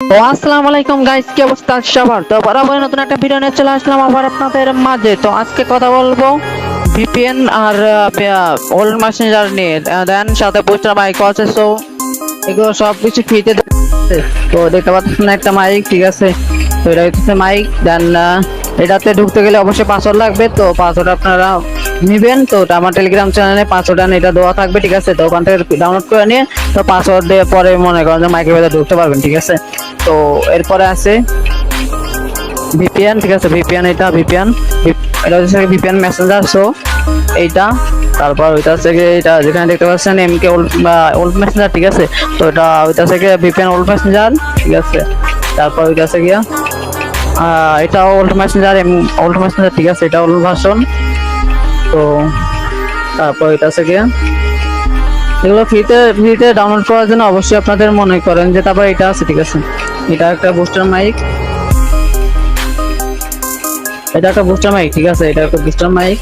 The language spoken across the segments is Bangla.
তো আসসালামু আলাইকুম গাইস, কি অবস্থা সবার? তো বরাবর নতুন একটা ভিডিও নিয়ে চলে আসলাম আবার আপনাদের মাঝে। তো আজকে কথা বলবো ভিপিএন আর ওল্ড মেসেঞ্জার নিয়ে, দেন সাথে বুস্টার মাইক আছে। সো এগুলো সব কিছু ফ্রিতে। তো দেখতে পাচ্ছেন একটা মাইক, ঠিক আছে? তো এটা হচ্ছে মাইক। দেন এটাতে ঢুকতে গেলে অবশ্যই পাসওয়ার্ড লাগবে। তো পাসওয়ার্ড আপনারা নিবেন। তো আমার টেলিগ্রাম চ্যানেলে পাসওয়ার্ড এটা দেওয়া থাকবে, ঠিক আছে? তো ওখান থেকে ডাউনলোড করে নিয়ে তো পাসওয়ার্ড দিয়ে পরে মনে করেন যে মাইকের ভেতরে ঢুকতে পারবেন, ঠিক আছে? তো এরপরে আছে ভিপিএন, ঠিক আছে? ভিপিএন এটা হচ্ছে ভিপিএন মেসেঞ্জার। সো এইটা, তারপর ওইটা হচ্ছে এটা যেখানে দেখতে পাচ্ছেন এমকে ওল্ড মেসেঞ্জার, ঠিক আছে? তো এটা ওইটা হচ্ছে ভিপিএন ওল্ড মেসেঞ্জার, ঠিক আছে? তারপর ওইটা হচ্ছে গিয়া এটা ওল্ড মেসেঞ্জার, ঠিক আছে? এটা ওল্ড ভার্সন। তো তারপর এটা হচ্ছে গিয়া এগুলো ফ্রিতে ডাউনলোড করার জন্য অবশ্যই আপনাদের মনে করেন যে তারপর এটা আছে, ঠিক আছে? এটা একটা বুস্টার মাইক, ঠিক আছে? এটা একটা বুস্টার মাইক।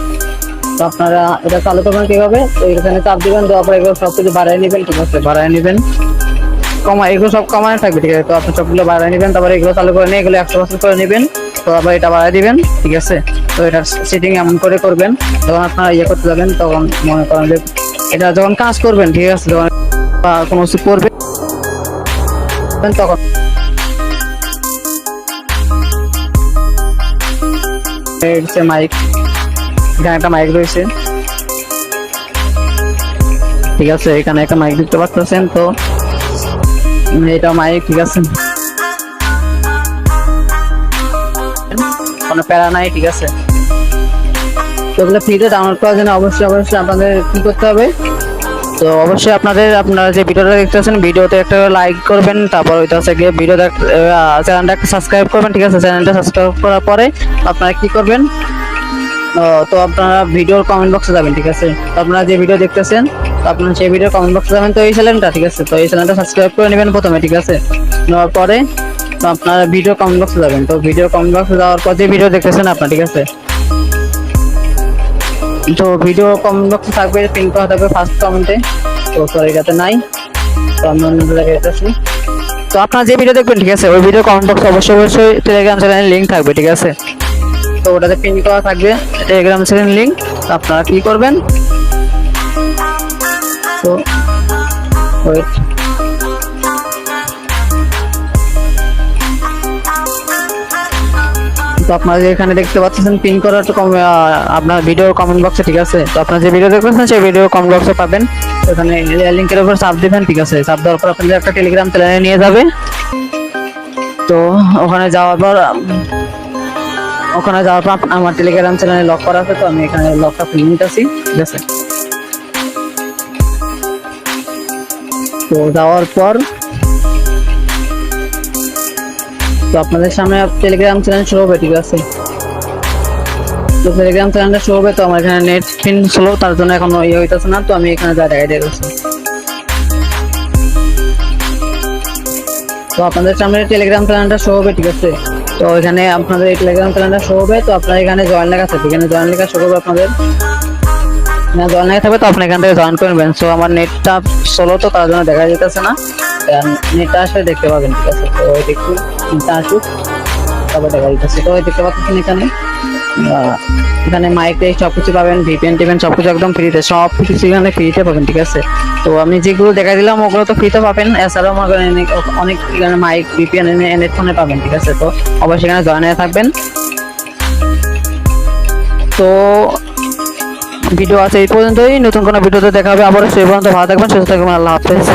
তো আপনারা এটা চালু করবেন কিভাবে? তো এখানে চাপ দিবেন, দেওয়ার পর এগুলো সবকিছু বাড়ায় নেবেন, ঠিক আছে? বাড়ায় নেবেন, এগুলো সব কমায় থাকবে, ঠিক আছে? তো আপনি সবগুলো বাড়ায় নেবেন, তারপরে এগুলো চালু করে নিয়ে এগুলো 100% করে নেবেন। তো আবার এটা বাড়ায় দিবেন, ঠিক আছে? তো এটা সেটিং এমন করে করবেন, যখন আপনারা করতে যাবেন তখন মনে করেন যে এটা যখন কাজ করবেন, ঠিক আছে? যখন কোনো কিছু করবেন তখন মাইক, এখানে একটা মাইক রয়েছে, ঠিক আছে? এখানে একটা মাইক দেখতে পাচ্ছেন। তো এটা মাইক, ঠিক আছে? কোনো প্যারা নাই, ঠিক আছে? তো এগুলো ফ্রিতে ডাউনলোড করার জন্য অবশ্যই আপনাদের কি করতে হবে? তো অবশ্যই আপনারা যে ভিডিওটা দেখতেছেন ভিডিওতে একটা লাইক করবেন, তারপর ওইটা হচ্ছে গিয়ে চ্যানেলটা একটা সাবস্ক্রাইব করবেন, ঠিক আছে? চ্যানেলটা সাবস্ক্রাইব করার পরে আপনারা কি করবেন? তো আপনারা ভিডিওর কমেন্ট বক্সে যাবেন, ঠিক আছে? তো আপনারা যে ভিডিও দেখতেছেন তো আপনারা সেই ভিডিওর কমেন্ট বক্সে যাবেন। তো এই চ্যানেলটা, ঠিক আছে? তো এই চ্যানেলটা সাবস্ক্রাইব করে নেবেন প্রথমে, ঠিক আছে? নেওয়ার পরে তো আপনারা ভিডিও কমেন্ট বক্সে যাবেন। তো ভিডিও কমেন্ট বক্সে যাওয়ার পর যে ভিডিও দেখতেছেন আপনারা, ঠিক আছে? তো ভিডিও কমেন্ট বক্সে থাকবে, পিন করা থাকবে ফার্স্ট কমেন্টে। তো সরি এটাতে নাই, তো আমি অন্য জায়গায় যাচ্ছি। তো আপনারা যে ভিডিও দেখবেন, ঠিক আছে? ওই ভিডিও কমেন্ট বক্সে অবশ্যই টেলিগ্রাম চ্যানেলের লিঙ্ক থাকবে, ঠিক আছে? তো ওটাতে পিন করা থাকবে টেলিগ্রাম চ্যানেল লিঙ্ক। তো আপনারা কি করবেন? তো ওয়েট, তো আপনারা এখানে দেখতে পাচ্ছেন পিন করা আপনার ভিডিও কমেন্ট বক্সে, ঠিক আছে? তো আপনারা যে ভিডিও দেখবেন সেই ভিডিও কমেন্ট বক্সে পাবেন। এখানে লিঙ্কের উপর চাপ দিবেন, ঠিক আছে? চাপ দেওয়ার পর আপনাদের একটা টেলিগ্রাম চ্যানেলে নিয়ে যাবে। তো ওখানে যাওয়ার পর আমার টেলিগ্রাম চ্যানেলে লক করা আছে। তো আমি এখানে লকটা খুলে নিতেছি, ঠিক আছে? তো যাওয়ার পর তো আপনাদের সামনে টেলিগ্রাম চ্যানেল শো হবে, ঠিক আছে? তো টেলিগ্রাম চ্যানেলটা শো হবে। তো আমার এখানে নেট স্পিন স্লো, তার জন্য এখন হইতেছে না। তো আমি এখানে যা দেখাই দিয়েছি। তো আপনাদের সামনে টেলিগ্রাম চ্যানেলটা শো হবে, ঠিক আছে? তো এখানে আপনাদের এই টেলিগ্রাম চ্যানেলটা শো হবে। তো আপনারা এখানে জয়েন লেখা থাকবে, এখানে জয়েন লেখা শো করবে আপনাদের। জয়েন লেখা থাকবে, তো আপনি এখান থেকে জয়েন করে নেবেন। সো আমার নেটটা স্লো, তো তার জন্য দেখা যেতেছে না। নেটটা আসলে দেখতে পাবেন, ঠিক আছে? তো ওই দেখুন নেটটা আসুক, তারপর দেখা যেতেছে। তো ওই দেখতে পাচ্ছেন এখানে মাইকে সবকিছু পাবেন, ভিপিএন টিভেন সবকিছু একদম ফ্রিতে, সবকিছু এখানে ফ্রিতে পাবেন, ঠিক আছে? তো আমি যেগুলো দেখা দিলাম ওগুলো তো ফ্রিতে পাবেন। এছাড়াও অনেক এখানে মাইক ভিপিএন এনে ফোনে পাবেন, ঠিক আছে? তো অবশ্যই এখানে জয়েন হয়ে থাকবেন। তো ভিডিও আছে এই পর্যন্তই, নতুন কোনো ভিডিওতে দেখা হবে আবার। সেই পর্যন্ত ভালো থাকবেন, সুস্থ থাকবেন, আল্লাহ হাফেজ।